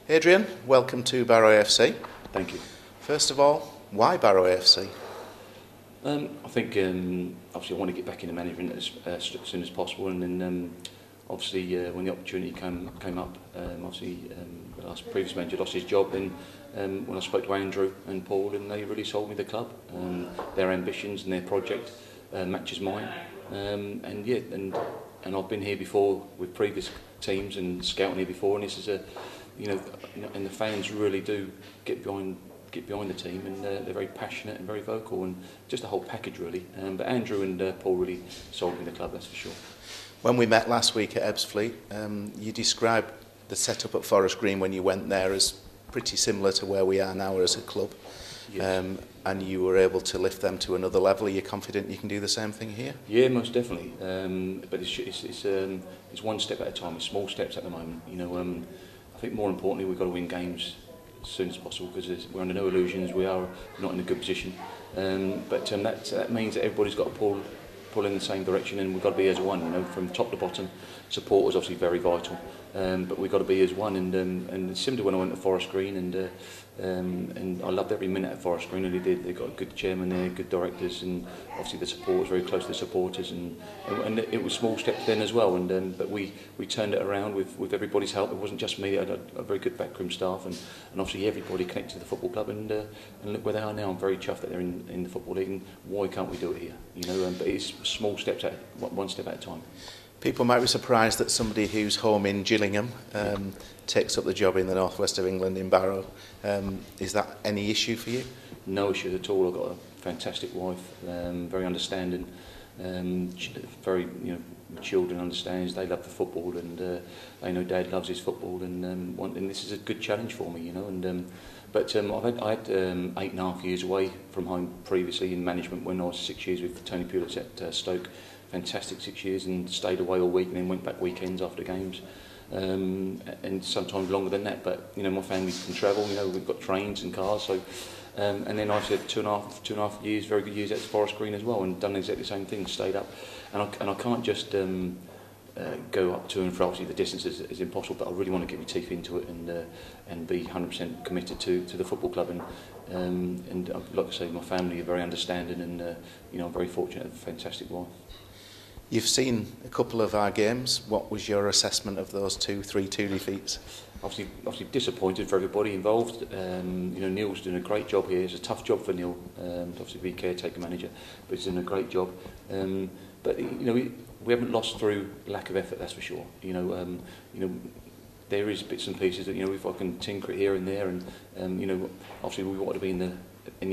Adrian, welcome to Barrow AFC. Thank you. First of all, why Barrow AFC? I think obviously I want to get back into management as soon as possible, and then obviously when the opportunity came up, the previous manager lost his job. Then when I spoke to Andrew and Paul, and they really sold me the club, their ambitions and their project matches mine, and I've been here before with previous teams and scouting here before, and this is and the fans really do get behind the team, and they're very passionate and very vocal, and just a whole package really. But Andrew and Paul really sold me the club, that's for sure. When we met last week at A.F.C, you described the setup at Forest Green when you went there as pretty similar to where we are now as a club. Yes. And you were able to lift them to another level. Are you confident you can do the same thing here? Yeah, most definitely. But it's one step at a time. It's small steps at the moment. I think more importantly we've got to win games as soon as possible, because we're under no illusions. We are not in a good position. But that means that everybody's got to pull in the same direction, and we've got to be as one. From top to bottom. Support was obviously very vital, but we've got to be as one. And similar to when I went to Forest Green, and I loved every minute at Forest Green. Really did. They got a good chairman there, good directors, and obviously the support was very close to the supporters, and it was small steps then as well. But we turned it around with everybody's help. It wasn't just me. I had a very good backroom staff, and obviously everybody connected to the football club. And look where they are now. I'm very chuffed that they're in the football league. And why can't we do it here? But it's small steps one step at a time. People might be surprised that somebody who's home in Gillingham takes up the job in the northwest of England in Barrow. Is that any issue for you? No issue at all. I've got a fantastic wife, very understanding, very children understands. They love the football, and they know Dad loves his football, and this is a good challenge for me, But I had 8.5 years away from home previously in management when I was 6 years with Tony Pulis at Stoke. Fantastic 6 years, and stayed away all week and then went back weekends after games, and sometimes longer than that. But my family can travel. We've got trains and cars. So, and then I said two and a half years, very good years at Forest Green as well, and done exactly the same thing. Stayed up, and I can't just go up to and fro. Obviously, the distance is impossible, but I really want to get my teeth into it and be 100% committed to the football club. And like I say, my family are very understanding, and I'm very fortunate to have a fantastic wife. You've seen a couple of our games. What was your assessment of those 3-2 defeats? Obviously disappointed for everybody involved. Neil's doing a great job here. It's a tough job for Neil, to obviously be caretaker manager, but he's doing a great job. But we haven't lost through lack of effort, that's for sure. There is bits and pieces that if I can tinker it here and there, and obviously we wanted to be in the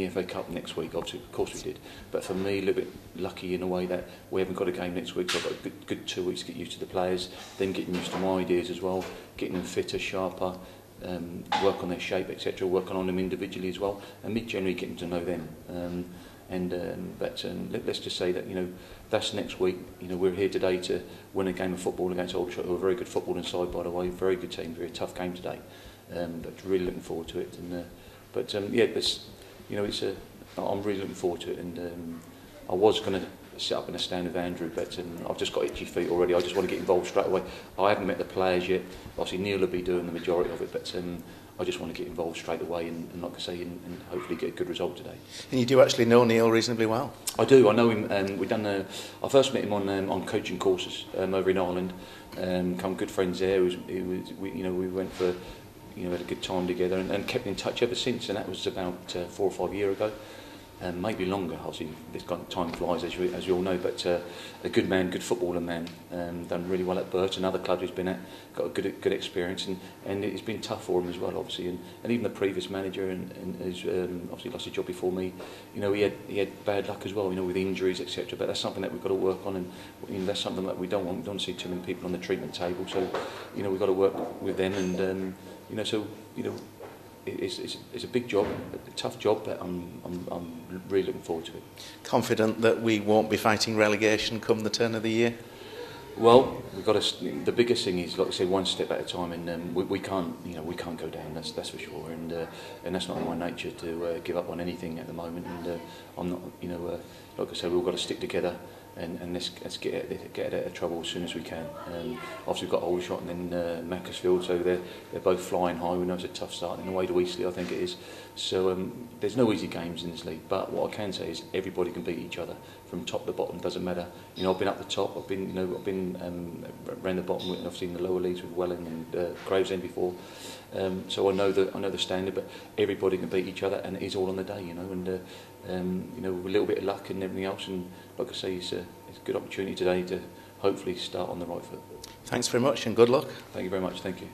FA Cup next week. Obviously, of course we did. But for me, a little bit lucky in a way that we haven't got a game next week. So I've got a good 2 weeks to get used to the players, then getting used to my ideas as well, getting them fitter, sharper, work on their shape, etc. Working on them individually as well, and me generally getting to know them. Let's just say that that's next week. We're here today to win a game of football against Aldershot, who are a very good footballing side, by the way. Very good team, very tough game today. But really looking forward to it. I'm really looking forward to it, and I was going to sit up in a stand with Andrew, but I've just got itchy feet already. I just want to get involved straight away. I haven't met the players yet. Obviously Neil will be doing the majority of it, but I just want to get involved straight away, and like I say, and hopefully get a good result today. And you do actually know Neil reasonably well? I do. I know him. I first met him on coaching courses over in Ireland. Become good friends there. We went for. Had a good time together, and kept in touch ever since, and that was about 4 or 5 years ago, maybe longer. Obviously, this kind of time flies, as you all know. But a good man, good footballer man, done really well at Burton, another club he's been at, got a good experience, and it's been tough for him as well, obviously. And even the previous manager, and who's obviously lost his job before me, he had bad luck as well, with injuries, etc. But that's something that we've got to work on, and that's something that we don't want. We don't see too many people on the treatment table, so we've got to work with them, and it's a big job, a tough job, but I'm really looking forward to it. Confident that we won't be fighting relegation come the turn of the year? Well, we've got to. The biggest thing is, like I say, one step at a time, and we can't go down. That's for sure, and that's not in my nature to give up on anything at the moment. And I'm not, like I say, we've got to stick together and let's get out of trouble as soon as we can. Obviously we've got Aldershot and then Macclesfield, so they're both flying high. We know it's a tough start, and away to Eastleigh I think it is. So there's no easy games in this league, but what I can say is everybody can beat each other from top to bottom. Doesn't matter. You know, I've been up the top. I've been around the bottom. I've seen the lower leagues with Welling and Gravesend before. So I know the standard, but everybody can beat each other, and it is all on the day, you know. And you know, with a little bit of luck and everything else, and like I say, it's a good opportunity today to hopefully start on the right foot. Thanks very much, and good luck. Thank you very much. Thank you.